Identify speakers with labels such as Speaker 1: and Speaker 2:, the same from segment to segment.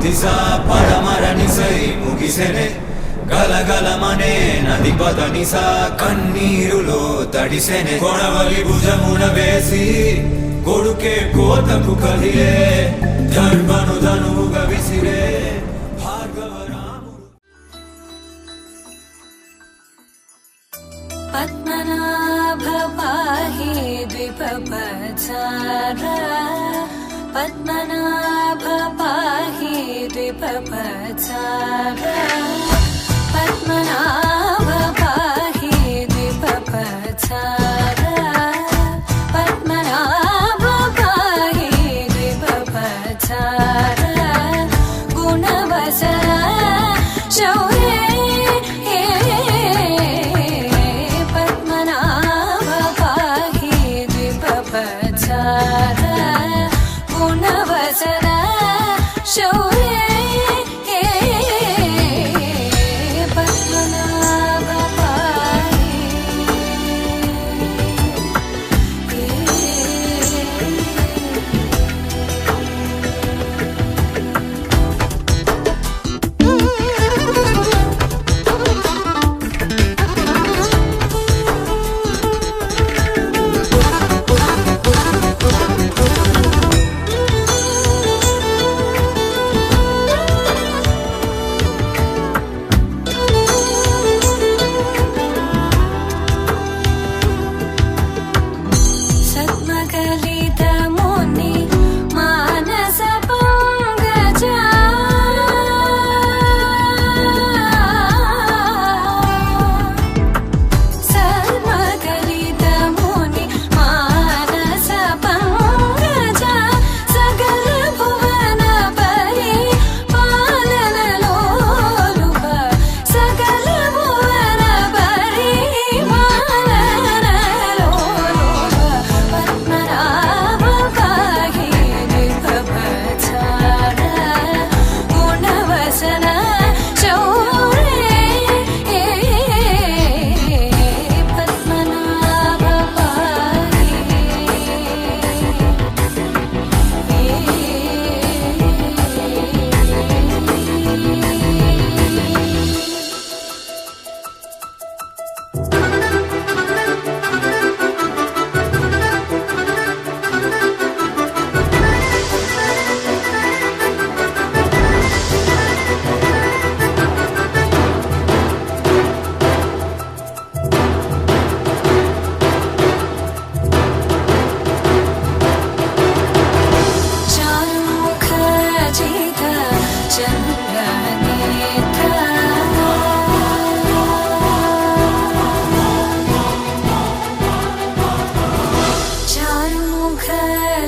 Speaker 1: దిశా పడమరనిసై ముగిసెనే గలగలమనే నది పదనిసా కన్నీరులో తడిసెనే కొడవలి భుజమున వేసి కొడుకే కోతకు కదిలే ధర్మను ధనువుగా విసిరే
Speaker 2: పద్మనాభ పాహి ద్విపపచార పద్మనాభ పాహి ద్విపపచార పద్మనాభ పాహి ద్విపపచార పద్మనాభ పాహి ద్విపపచార గుణవసర శౌర్య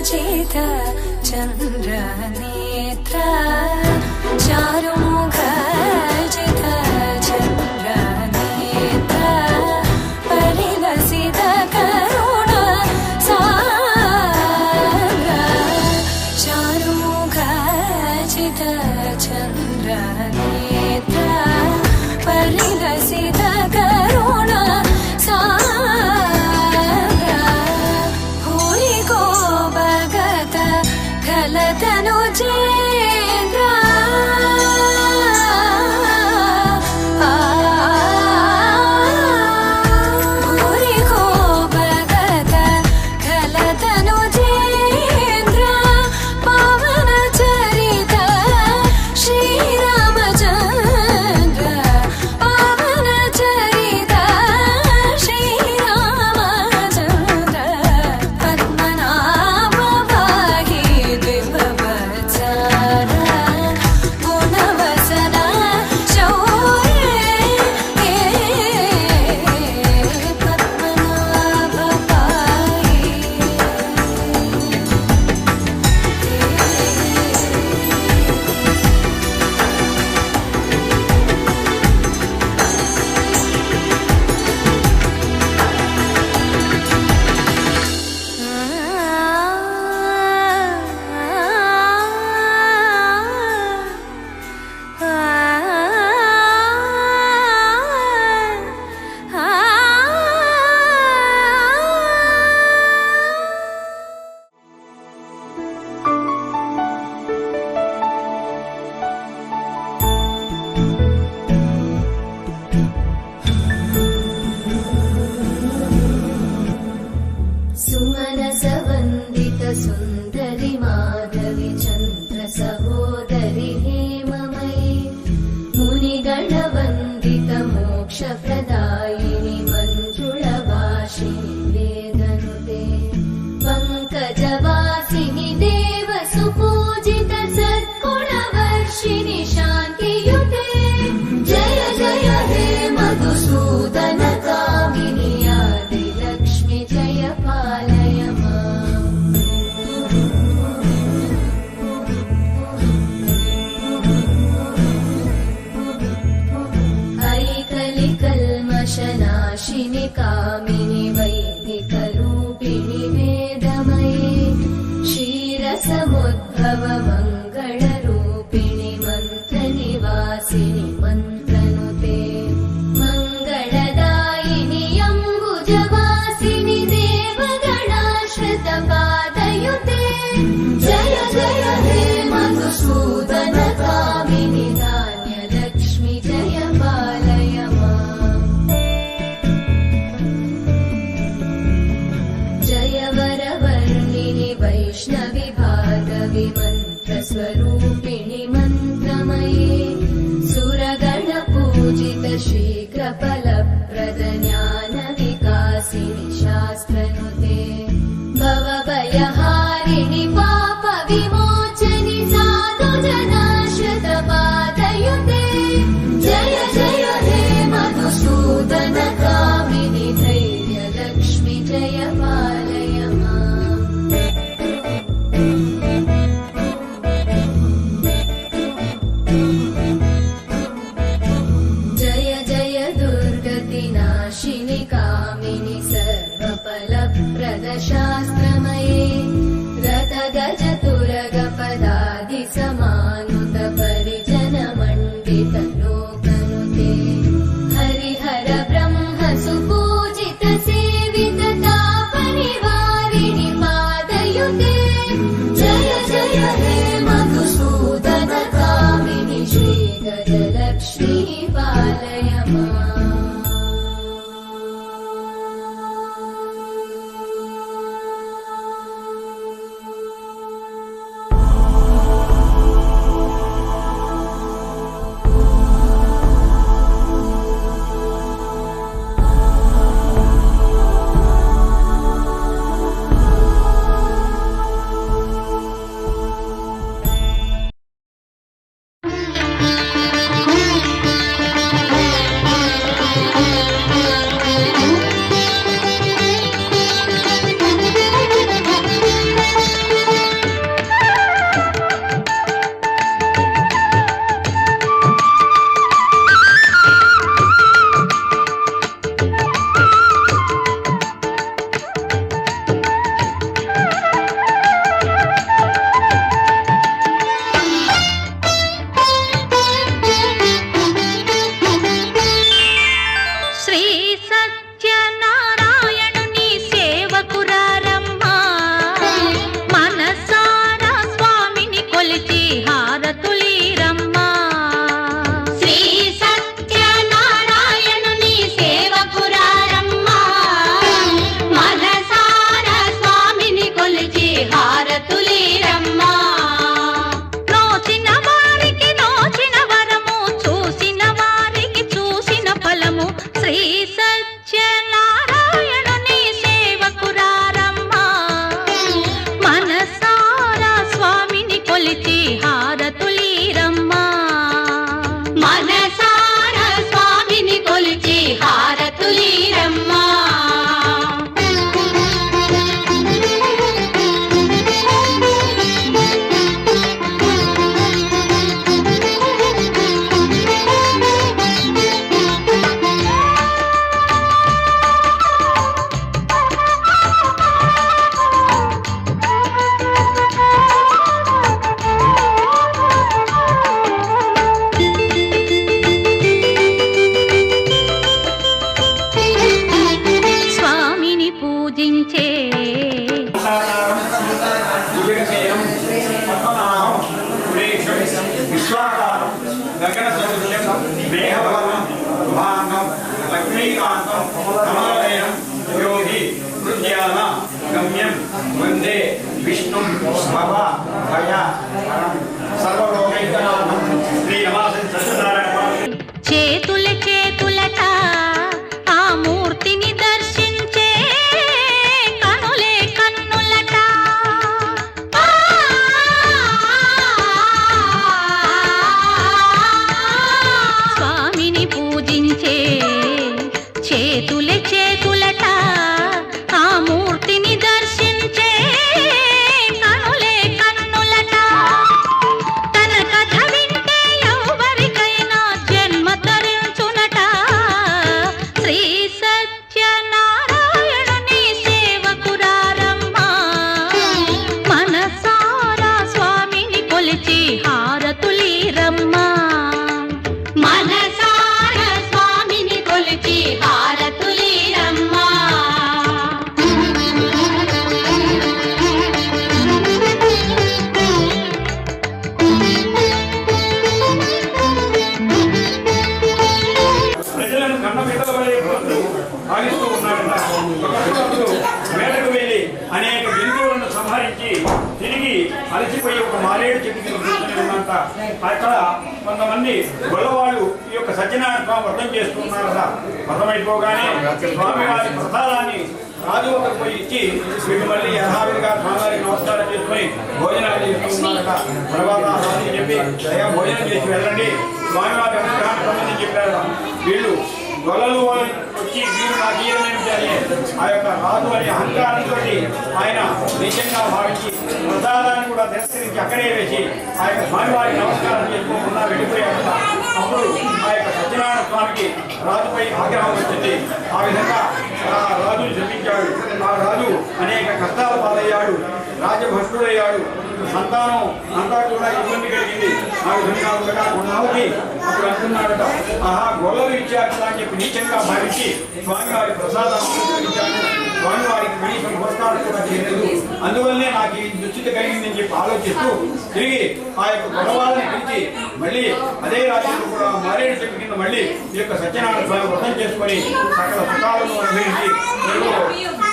Speaker 2: जित चंद्र नेत्र चारुमुख जित चंद्र नेत्र परिलसित करुण सागर चारुमुख जित चंद्र नेत्र परिलसित करुण खलतनु चेन्द्र भूरि को भगत खलतनु चेन्द्र पावन चरित श्री रामचंद्र पावन चरित श्री रामचंद्र पद्मनाभ गुणवसन शौर्य पद्मनाभ पाहि
Speaker 3: सुमनस वन्दित सुन्दरि माधवि चन्द्र सहोदरि हेममयि मुनिगण वन्दित मोक्षप्रदायिनि मञ्जुळभाषिणि वेदनुते पङ्कजवासिनि देव सुपूजित सद्गुणवर्षिणि शान्तियुते जय जय हे मधुसूदन कामिनि आदिलक्ष्मि जय पालय माम् ऐकलिकल्मषनाशिनि कामिनि वैदिकरूपिणि वेदमये क्षीरसमुद्भव मङ्गलरूपिणि मन्त्रनिवासिनि मन्त्रनुते मङ्गलदायिनि अम्बुजवासिनि देवगणाश्रितपादयुते जय जय हे मधुसूदन कामिनि धान्यलक्ष्मि जय पालय माम् जय वरवर्णिनि वैष्णवि भार्गवि मन्त्रस्वरूपिणि मन्त्रमये सुरगणपूजित शीघ्रफलप्रद ज्ञानविकासिनि शास्त्रनुते भवभयहारिणि पापविमोचनि साधुजनाश्रितपादयुते जय जय हे मधुसूदन कामिनि धैर्यलक्ष्मि जय पालय माम् जय जय दुर्गतिनाशिनि कामिनि सर्वफलप्रद शास्त्रमये रथगज तुरगपदादि समानुत परिजन मण्डित लोकनुते हरिहर ब्रह्म सुपूजित सेवित तापनिवारिणि पादयुते जय जय हे मधुसूदन कामिनि श्रीगजलक्ष्मी पालय माम्
Speaker 4: గగన సదృశ్యం మేఘవర్ణం శుభాంగం లక్ష్మీకాంతం కమలనయనం యోగి మృత్యాన గమ్యం వందే విష్ణు భవ భయ సర్వలోకైకనాథం శ్రీ రమాసన్ సత్యనారాయణ
Speaker 5: చేతుల చేతులట ఆ మూర్తిని దర్శించే కనులే కన్నులట స్వామిని పూజించే చేతుల చేతులట ఆ మూర్తిని దర్శించే కనులే కన్నులట తన కథ వింటే ఎవరికైనా జన్మ తరించునట శ్రీ సత్యనారాయణుని సేవకురారమ్మా మనసారా స్వామిని కొలిచి హారతులీరమ్మా మనసారా స్వామిని కొలిచి హారతులీరమ్మా
Speaker 4: ప్రజలను కన్నబిడ్డల వలె భావిస్తూ ఉన్నాడట. ఒకప్పుడు వేటకు వెళ్ళి అనేక జంతువులను సంహరించి తిరిగి అలసిపోయి ఒక మారేడు చెట్టు కింద కూర్చొని ఉన్నంత అక్కడ కొంతమంది గొల్లవాళ్ళు ఈ యొక్క సత్యనారాయణ స్వామి వ్రతం చేస్తున్నారట. వ్రతమైపోగానే స్వామివారి ప్రసాదాన్ని రాజు ఒకరు పోయి ఇచ్చి వీళ్ళు మళ్ళీ యథావిధిగా స్వామివారికి నమస్కారం చేసుకుని భోజనాలు చేస్తున్నారట. తర్వాత రాజుకి చెప్పి అయ్యా భోజనం చేసి వెళ్ళండి స్వామివారి అనుగ్రహానికి సంబంధించి చెప్పారట. వీళ్ళు గొల్లలు వచ్చి వీరు నాకు ఈయనని ఆ యొక్క రాజు అనే అహంకారంతో ఆయన నిజంగా భావించి ప్రసాదాన్ని కూడా తిరస్కరించి అక్కడే వేసి ఆ యొక్క స్వామివారికి నమస్కారం చేసుకోకుండా వెళ్ళిపోయారట. అప్పుడు ఆ యొక్క సత్యనారాయణ స్వామికి రాజుపై ఆగ్రహం వచ్చింది. ఆ విధంగా ఆ రాజుని శపించాడు. ఆ రాజు అనేక కష్టాల పాలయ్యాడు, రాజభ్రష్టుడయ్యాడు, సంతానం అంతా కూడా ఇబ్బంది కలిగింది. ఆ విధంగా ఉండగా గుణావతి అప్పుడు అనుకున్నాడట, ఆహా గొల్లలు ఇచ్చారు అని చెప్పి నీచంగా భావించి స్వామివారి ప్రసాదాన్ని స్వీకరించాను. స్వామివారికి కనీసం పురస్కారం కూడా చేయలేదు. అందువల్లనే నాకు ఈ దుస్థితి కలిగిందని చెప్పి ఆలోచిస్తూ తిరిగి ఆ యొక్క గొడవలని పిలిచి మళ్ళీ అదే రాజ్యంలో కూడా మారేడు చెట్టు కింద మళ్ళీ ఈ యొక్క సత్యనారాయణ స్వామి వ్రతం చేసుకొని సకల సుఖాలను అనుభవించి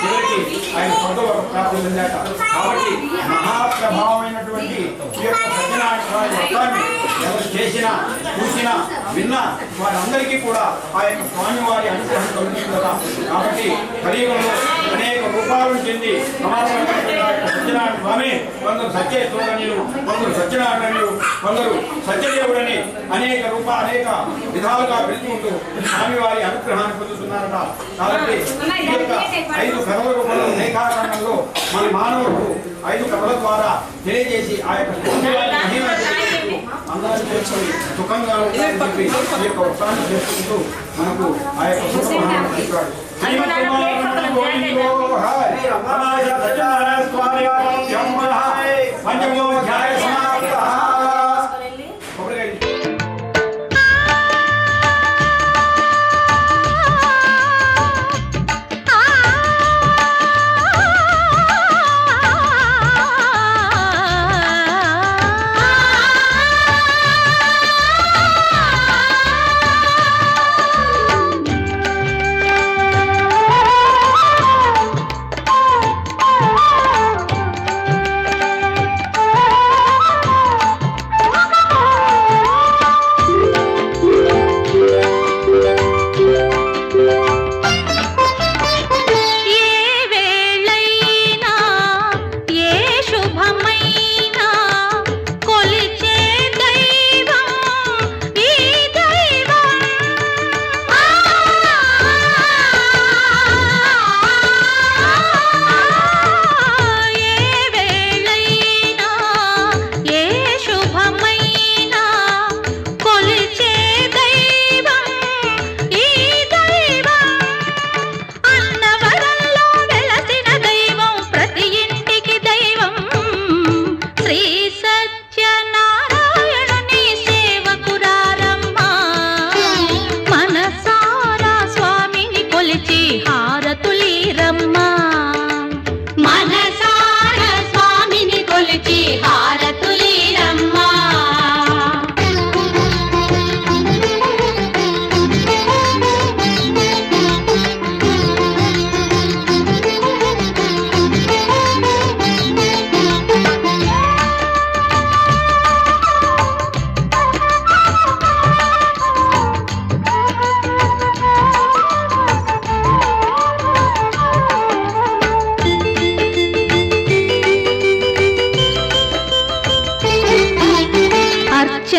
Speaker 4: చివరికి ఆయన స్వర్గలోక ప్రాప్తి చెందాట. కాబట్టి మహాప్రభావమైనటువంటి ఈ యొక్క సత్యనారాయణ స్వామి వ్రతాన్ని ఎవరు చేసినా చూసినా విన్నా వారందరికీ కూడా ఆ యొక్క స్వామివారి అనుగ్రహం కలుగుతుంది కదా. కాబట్టి కలియుగంలో అనేక రూపాలను చెంది సత్యనారాయణ స్వామి కొందరు సత్య సోదరులు, కొందరు సత్యనారాయణులు, కొందరు సత్యదేవుడని అనేక అనేక విధాలుగా వెళ్తుంటూ స్వామివారి అనుగ్రహాన్ని పొందుతున్నారట. కాబట్టి ఈ యొక్క 5 కథల రూపంలో రేఖాఖండంలో మన మానవుడు 5 కథల ద్వారా తెలియజేసి ఆ యొక్క అందరూ చేసుకొని సుఖంగా ఉంటారని చెప్పి ఈ యొక్క వృత్తాన్ని చేసుకుంటూ మనకు ఆ యొక్క సుఖమహాన్ని చెప్పాడు. పంచమోధ్యాయ సమాప్తః.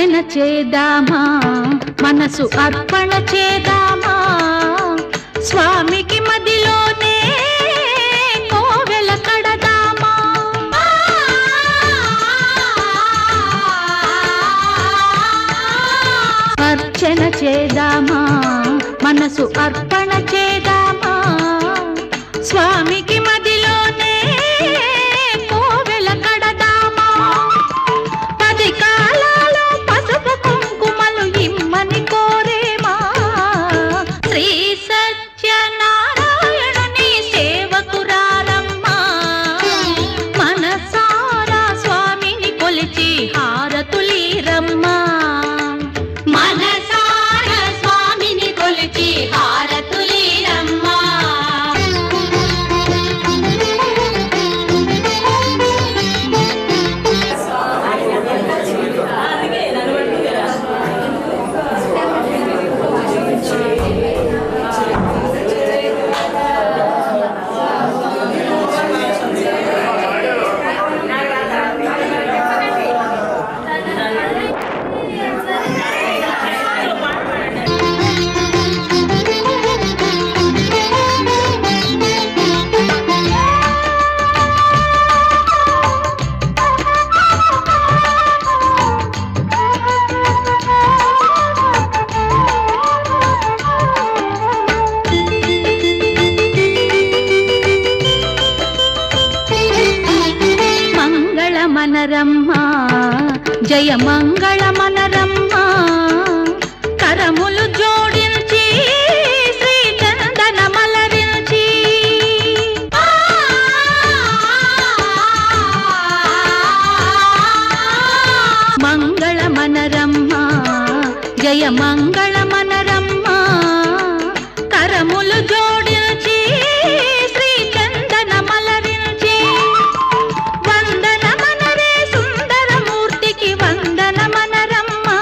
Speaker 5: అర్చన చేద్దామా మనసు అర్పణ చేద్దామా స్వామికి మదిలోనే కోవెల కడదామా అర్చన చేద్దామా మనసు అర్పణ చేద్దామా స్వామికి మదిలోనే కోవెల కడదామా 10 కాలాలు పసుపు కుంకుమలు ఇమ్మని కోరేమా శ్రీ సత్యనారాయణుని సేవకురారమ్మా మనసారా స్వామిని కొలిచి హారతులీరమ్మా మనసారా స్వామిని కొలిచి హారతులీరమ్మా మనరమ్మా జయ మంగళ మనరమ్మా కరములు జోడించి శ్రీ చందన మలరించి మంగళ మనరమ్మా జయ మంగళ మనరమ్మా కరములు జోడించి శ్రీ చందన మలరించి వందనమనరే సుందరమూర్తికి వందనమనరమ్మా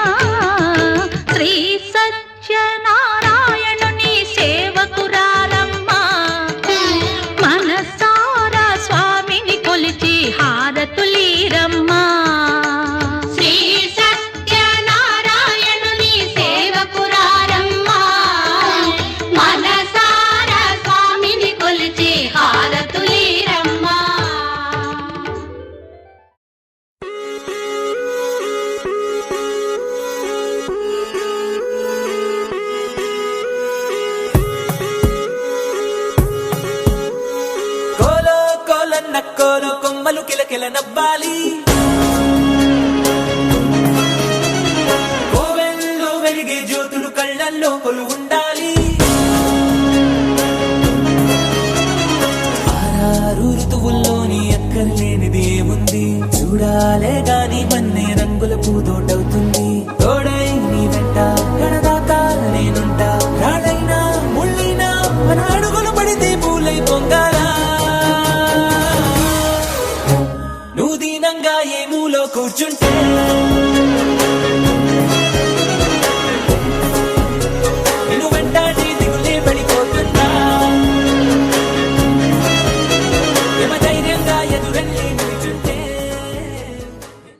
Speaker 5: శ్రీ సత్యనారాయణుని సేవకురారమ్మా మనసారా స్వామిని కొలిచి హారతులీరమ్మా శ్రీ సత్యనారాయణుని సేవకురారమ్మా మనసారా స్వామిని కొలిచి హారతులీరమ్మా
Speaker 1: కోలో కోలన్న కోలు కొమ్మలు కిలకిల నవ్వాలి కోవెల్లో వెలిగే జ్యోతులు కళ్ళల్లో కొలు ఉండాలి ఆరారు ఋతువుల్లోని ఎక్కర్లేనిది ఏముంది చూడాలే గాని మన్నే రంగుల పూతోటవుతుంది తోడై నీ వెంట కడదాకా నేనుంటా రాడైనా ముళ్ళైనా మన అడుగులు పడితే పూలై పొంగాలా నువ్వు దీనంగా ఏ మూలో కూర్చుంటే